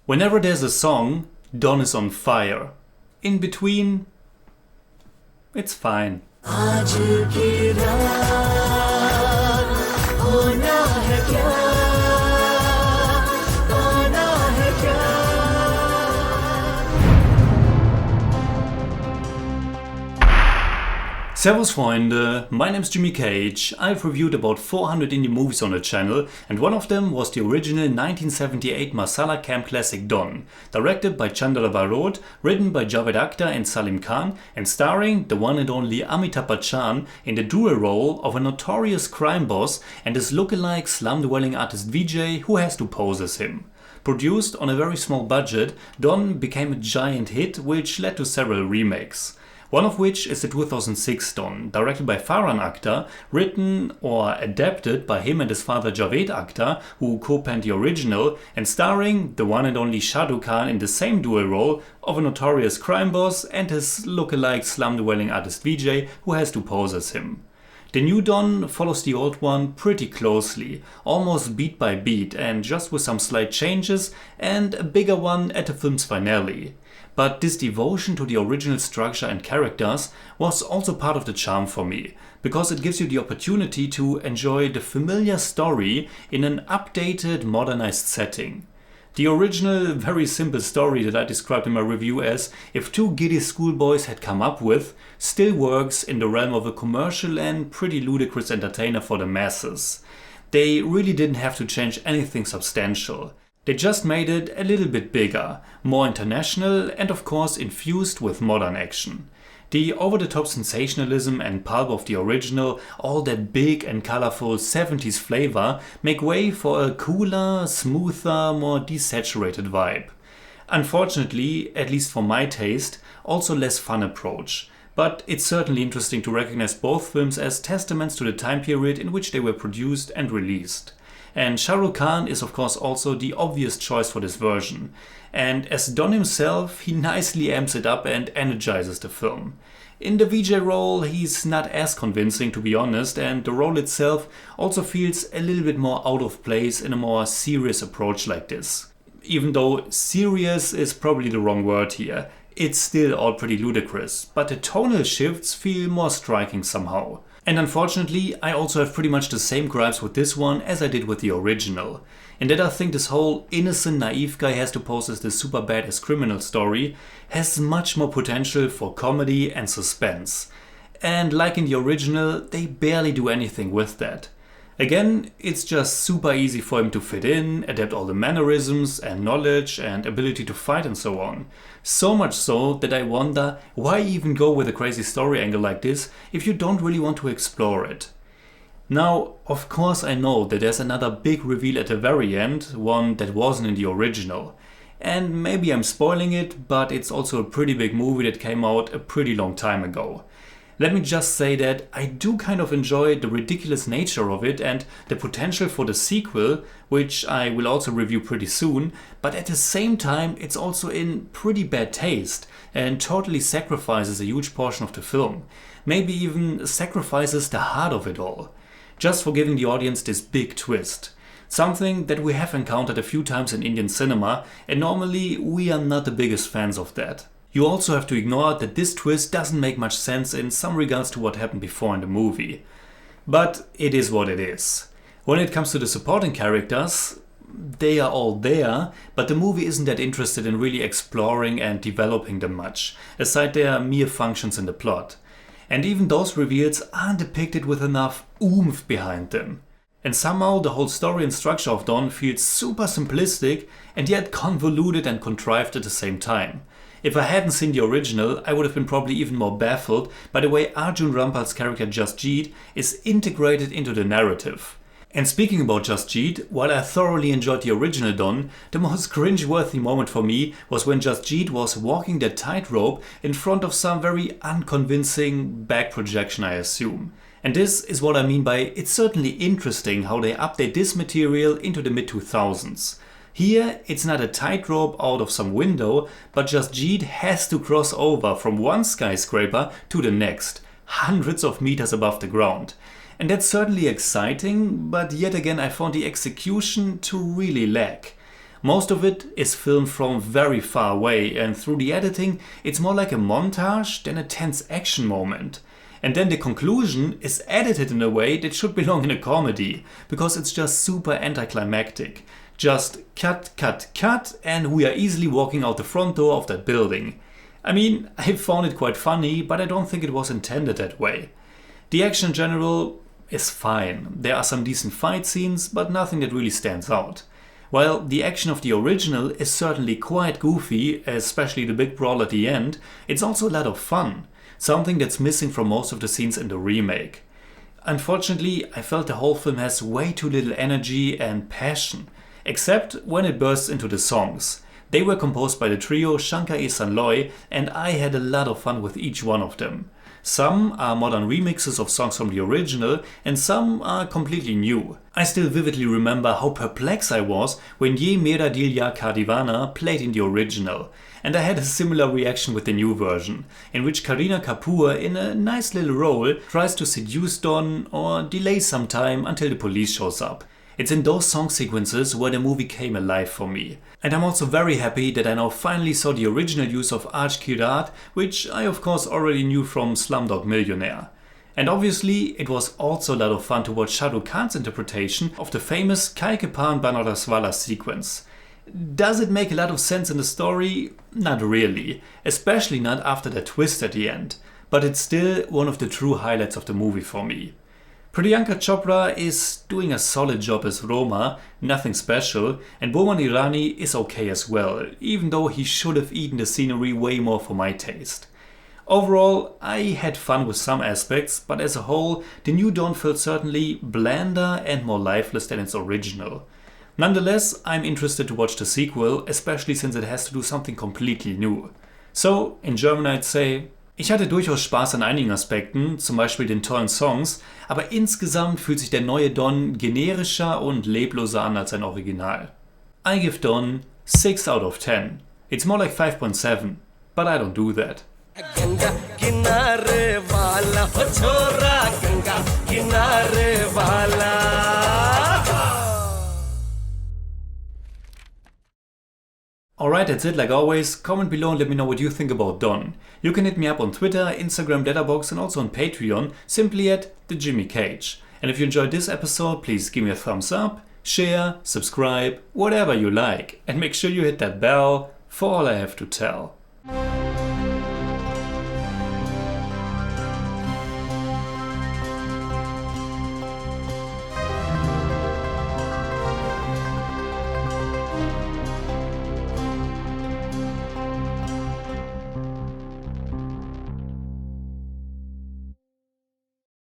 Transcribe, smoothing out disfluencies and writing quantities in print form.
Whenever there's a song, Don is on fire. In between, it's fine. आज की रात होना है क्या होना है क्या Servus Freunde, my name's Jimmy Cage. I've reviewed about 400 indie movies on the channel, and one of them was the original 1978 Masala Camp classic Don, directed by Chandra Barot, written by Javed Akhtar and Salim Khan, and starring the one and only Amitabh Bachchan in the dual role of a notorious crime boss and his lookalike slum-dwelling artist Vijay who has to pose as him. Produced on a very small budget, Don became a giant hit which led to several remakes. One of which is the 2006 Don, directed by Farhan Akhtar, written or adapted by him and his father Javed Akhtar, who co-penned the original, and starring the one and only Shahrukh Khan in the same dual role of a notorious crime boss and his lookalike slum-dwelling artist Vijay, who has to pose as him. The new Don follows the old one pretty closely, almost beat by beat, and just with some slight changes, and a bigger one at the film's finale. But this devotion to the original structure and characters was also part of the charm for me, because it gives you the opportunity to enjoy the familiar story in an updated, modernized setting. The original, very simple story that I described in my review as if two giddy schoolboys had come up with still works in the realm of a commercial and pretty ludicrous entertainer for the masses. They really didn't have to change anything substantial. They just made it a little bit bigger, more international, and of course infused with modern action. The over-the-top sensationalism and pulp of the original, all that big and colorful 70s flavor, make way for a cooler, smoother, more desaturated vibe. Unfortunately, at least for my taste, also less fun approach. But it's certainly interesting to recognize both films as testaments to the time period in which they were produced and released. And Shahrukh Khan is of course also the obvious choice for this version. And as Don himself, he nicely amps it up and energizes the film. In the Vijay role, he's not as convincing to be honest, and the role itself also feels a little bit more out of place in a more serious approach like this. Even though serious is probably the wrong word here, it's still all pretty ludicrous, but the tonal shifts feel more striking somehow. And unfortunately, I also have pretty much the same gripes with this one as I did with the original. In that I think this whole innocent, naive guy has to pose as this super badass criminal story has much more potential for comedy and suspense. And like in the original, they barely do anything with that. Again, it's just super easy for him to fit in, adapt all the mannerisms and knowledge and ability to fight and so on. So much so that I wonder why even go with a crazy story angle like this if you don't really want to explore it. Now, of course I know that there's another big reveal at the very end, one that wasn't in the original. And maybe I'm spoiling it, but it's also a pretty big movie that came out a pretty long time ago. Let me just say that I do kind of enjoy the ridiculous nature of it and the potential for the sequel, which I will also review pretty soon, but at the same time it's also in pretty bad taste and totally sacrifices a huge portion of the film. Maybe even sacrifices the heart of it all, just for giving the audience this big twist. Something that we have encountered a few times in Indian cinema, and normally we are not the biggest fans of that. You also have to ignore that this twist doesn't make much sense in some regards to what happened before in the movie. But it is what it is. When it comes to the supporting characters, they are all there, but the movie isn't that interested in really exploring and developing them much, aside their mere functions in the plot. And even those reveals aren't depicted with enough oomph behind them. And somehow the whole story and structure of Don feels super simplistic and yet convoluted and contrived at the same time. If I hadn't seen the original, I would have been probably even more baffled by the way Arjun Rampal's character Jasjeet is integrated into the narrative. And speaking about Jasjeet, while I thoroughly enjoyed the original Don, the most cringe-worthy moment for me was when Jasjeet was walking that tightrope in front of some very unconvincing back projection, I assume. And this is what I mean by it's certainly interesting how they update this material into the mid-2000s. Here, it's not a tightrope out of some window, but Jasjeet has to cross over from one skyscraper to the next, hundreds of meters above the ground. And that's certainly exciting, but yet again I found the execution to really lack. Most of it is filmed from very far away, and through the editing it's more like a montage than a tense action moment. And then the conclusion is edited in a way that should belong in a comedy, because it's just super anticlimactic. Just cut, cut, cut, and we are easily walking out the front door of that building. I mean, I found it quite funny, but I don't think it was intended that way. The action in general is fine. There are some decent fight scenes, but nothing that really stands out. While the action of the original is certainly quite goofy, especially the big brawl at the end, it's also a lot of fun, something that's missing from most of the scenes in the remake. Unfortunately, I felt the whole film has way too little energy and passion, except when it bursts into the songs. They were composed by the trio Shankar Ehsan-Loy, and I had a lot of fun with each one of them. Some are modern remixes of songs from the original, and some are completely new. I still vividly remember how perplexed I was when Ye Mera Dil Ya Kar Deewana played in the original. And I had a similar reaction with the new version, in which Kareena Kapoor, in a nice little role, tries to seduce Don or delay some time until the police shows up. It's in those song sequences where the movie came alive for me. And I'm also very happy that I now finally saw the original use of Aaj Ki Raat, which I of course already knew from Slumdog Millionaire. And obviously it was also a lot of fun to watch Shahrukh Khan's interpretation of the famous Kai Ke Paan Banaras Wala sequence. Does it make a lot of sense in the story? Not really, especially not after that twist at the end. But it's still one of the true highlights of the movie for me. Priyanka Chopra is doing a solid job as Roma, nothing special, and Boman Irani is okay as well, even though he should have eaten the scenery way more for my taste. Overall, I had fun with some aspects, but as a whole, the new Dawn felt certainly blander and more lifeless than its original. Nonetheless, I'm interested to watch the sequel, especially since it has to do something completely new. So, in German I'd say, ich hatte durchaus Spaß an einigen Aspekten, zum Beispiel den tollen Songs, aber insgesamt fühlt sich der neue Don generischer und lebloser an als sein Original. I give Don 6 out of 10. It's more like 5.7, but I don't do that. Ganga किनारे वाला हो छोरा गंगा किनारे वाला. Alright, that's it like always. Comment below and let me know what you think about Don. You can hit me up on Twitter, Instagram, Letterboxd and also on Patreon, simply at TheJimmyCage. And if you enjoyed this episode, please give me a thumbs up, share, subscribe, whatever you like. And make sure you hit that bell for all I have to tell.